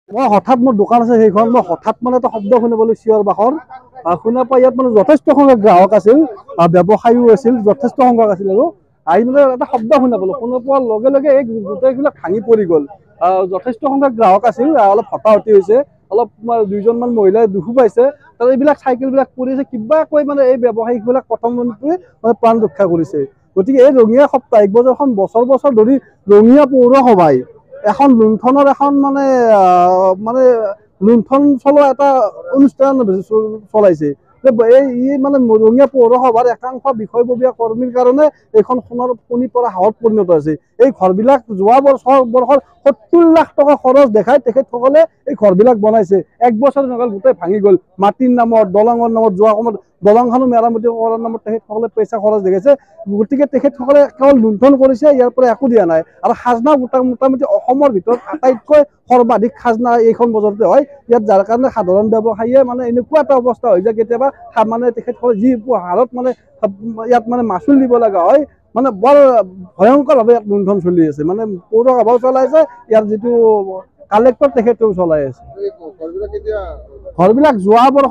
মই হঠাৎ মোৰ দোকান আছে সেইখন মই হঠাৎ মানে এটা শব্দ শুনি পালো চিঞৰ বাখৰ শুনা পাই ইয়াত মানে যথেষ্ট সংখ্যক গ্ৰাহক আছিল ব্যৱসায়ীও আছিল যথেষ্ট সংখ্যক আছিল আৰু আহি মানে এটা শব্দ শুনা পালো শুনা পোৱাৰ লগে লগে এই গোটেইবিলাক ভাঙি পৰি গ'ল যথেষ্ট সংখ্যক গ্ৰাহক আছিল অলপ হতাহতি হৈছে অলপ দুইজনমান মহিলাই দুখো পাইছে তাৰ এইবিলাক চাইকেলবিলাক পৰিছে কিবা কৈ মানে এই ব্যৱসায়িকবিলাক প্ৰথমতে মানে প্ৰাণ ৰক্ষা কৰিছে গতিকে এই ৰঙিয়া সাপ্তাহিক বজাৰখন বছৰ বছৰ ধৰি ৰঙিয়া পৌৰসভাই এখন লুণ্ঠনৰ এখন মানে লুণ্ঠন চলোৱা এটা অনুষ্ঠান চলাইছে এই মানে ৰঙিয়া পৌৰসভাৰ একাংশ বিষয়ববীয়া কৰ্মীৰ কাৰণে এইখন সোণৰ কণী পৰা হাঁহত পৰিণত হৈছে এই ঘৰবিলাক যোৱা বৰ্ষৰ 70 লাখ টকা খৰচ দেখাই তেখেতসকলে এই ঘৰবিলাক বনাইছে এক বছৰ নগল গোটেই ভাঙি গ'ল মাটিৰ নামত দলঙৰ নামত যোৱা সময়ত দলংখনো মেৰামতি কৰাৰ নামত তেখেতসকলে পইচা খৰচ দেখাইছে গতিকে তেখেতসকলে কেৱল লুণ্ঠন কৰিছে ইয়াৰ পৰা একো দিয়া নাই আৰু খাজনা মোটামুটি অসমৰ ভিতৰত আটাইতকৈ সৰ্বাধিক খাজনা এইখন বজাৰতে হয় ইয়াত যাৰ কাৰণে সাধাৰণ ব্যৱসায়ীয়ে মানে এনেকুৱা এটা অৱস্থা হৈ যায় কেতিয়াবা মানে তেখেতসকলে যি হাৰত মানে ইয়াত মানে মাচুল দিব লগা হয় মানে বৰ ভয়ংকৰভাৱে ইয়াত লুণ্ঠন চলি আছে মানে পৌৰসভাও চলাইছে ইয়াৰ যিটো কালেক্টৰ তেখেতেও চলাই আছে ঘৰবিলাক যোৱাবাৰ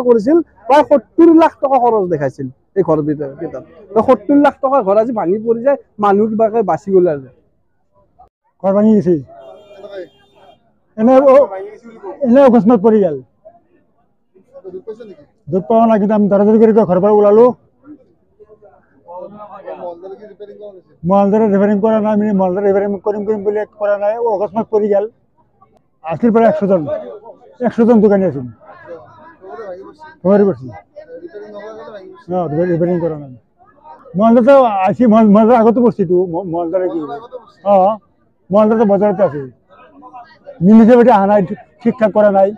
কৰিছিল প্ৰায় 70 লাখ টকা খৰচ দেখাইছিল এই ঘৰকেইটাত 70 লাখ টকা ঘৰ আজি ভাঙি পৰি যায় মানুহ কিবাকে বাচি গ'ল আৰু ঘৰ ভাঙি গৈছে এনে অকস্মাত পৰি গ'ল দুখ পোৱা নাই কিন্তু আমি দৰাদৰি কৰি ঘৰৰ পৰা ওলালো মলদাৰে ৰিপেয়াৰিং কৰা নাই আমি মলদাৰে ৰিপেয়াৰিং কৰিম বুলি কৰা নাই অকস্মাত পৰি গ'ল আছিল প্ৰায় 100 জন দোকানী আছিল রিপেয়ারিং করা নাই মলদারে আসি মলদারে আগতে পড়ছি তো মলদারে কি মলদারে বজারতে আছে মিউনিসিপালিটি আহা নাই ঠিকঠাক করা নাই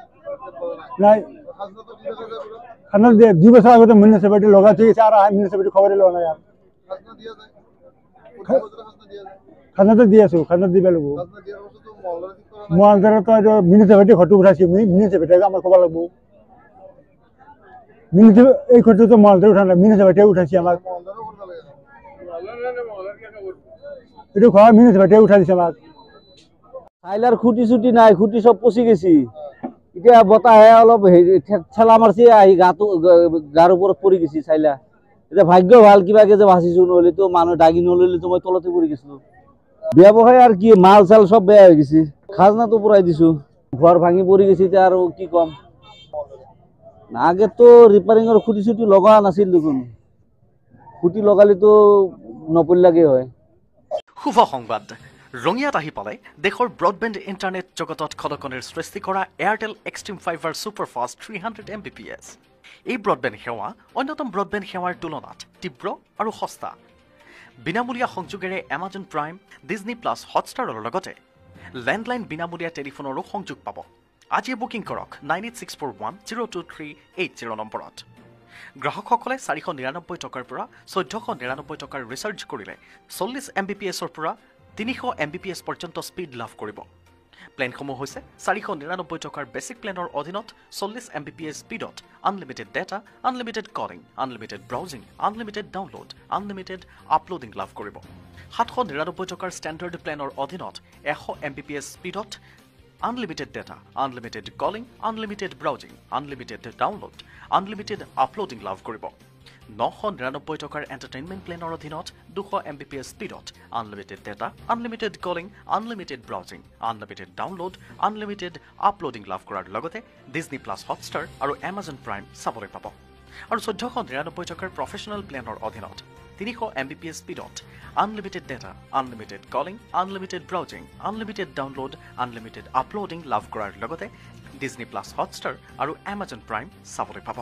খানা 2 বছর আগতে মিউনিসিপালিটি লগা ঠিক আছে আর মিউনিসিপালিটি খবরে লওয়া নাই আর খানা তো দিয়ে আছো খানা দিবে লাগবো মলদারে তো মিউনিসিপালিটি ঘৰটো উঠাইছে মিউনিসিপালিটি আমাৰ ক'ব লাগবো এই ঘৰটো তো মলদাৰে উঠা নাই মিউনিসিপালিটি উঠাইছে আমাক এইটো ঘৰ মিউনিসিপালিটি উঠাই দিছে আমাক চাইলাৰ খুঁটি চুটি নাই খুঁটি সব পচি গেছি এতিয়া বতাহে অলপ ঠেলা মাৰছি আহি গাৰ ওপৰত পৰি গেছি চাইলা এতিয়া ভাগ্য ভাল কিবাকে যে বাচিছো নহ'লে তো মানুহ দাগি নললে তো মই তলতে পৰি গৈছিলো ব্যৱসায় আর কি মাল চাল সব বেয়া হয়ে গেছে খাজনা তো পুরাই দিছো ঘর ভাঙি পড়ে গেছে আর কি কম আগে তো রিপেয়ারিং এর খুঁটি ছুটি লগা নাছিল দেখুন খুঁটি লগালে তো নপৰিলাগে হয় শুভ সংবাদ ৰঙিয়াত আহি পালে দেশৰ ব্ৰডবেণ্ড ইণ্টাৰনেট জগতত খলকনিৰ সৃষ্টি কৰা Airtel Xstream Fiber superfast 300 Mbps এই ব্ৰডবেণ্ড সেৱা অন্যতম ব্ৰডবেণ্ড সেৱাৰ তুলনাত তীব্ৰ আৰু সস্তা বিনামূলীয়া সংযোগেৰে এমাজন প্ৰাইম ডিজনি প্লাছ হটষ্টাৰৰ লগতে লেণ্ডলাইন বিনামূলীয়া টেলিফোনৰো সংযোগ পাব আজিয়ে বুকিং কৰক 9864102380 নম্বৰত গ্ৰাহকসকলে 499 টকাৰ পৰা 1499 টকাৰ ৰিচাৰ্জ কৰিলে 40 Mbps-ৰ পৰা 300 Mbps পৰ্যন্ত স্পীড লাভ কৰিব প্লেনসমূহ হৈছে 499 টকাৰ বেসিক প্লেনৰ অধীনত 40 Mbps স্পীডত unlimited data unlimited calling unlimited browsing unlimited download unlimited uploading লাভ কৰিব 799 টকাৰ ষ্টেণ্ডাৰ্ড প্লেনৰ অধীনত 100 Mbps স্পীডত unlimited data unlimited calling unlimited browsing unlimited download unlimited uploading লাভ কৰিব 999 টকাৰ এণ্টাৰটেইনমেণ্ট প্লেনৰ অধীনত 200 Mbps স্পীডত unlimited data unlimited calling unlimited browsing unlimited download unlimited uploading লাভ কৰাৰ লগতে ডিজনি প্লাছ হটষ্টাৰ আৰু এমাজন প্ৰাইম চাবলৈ পাব আৰু 1499 টকাৰ প্ৰফেচনেল প্লেনৰ অধীনত 300 Mbps স্পীডত unlimited data unlimited calling unlimited browsing unlimited download unlimited uploading লাভ কৰাৰ লগতে ডিজনি প্লাছ হটষ্টাৰ আৰু এমাজন প্ৰাইম চাবলৈ পাব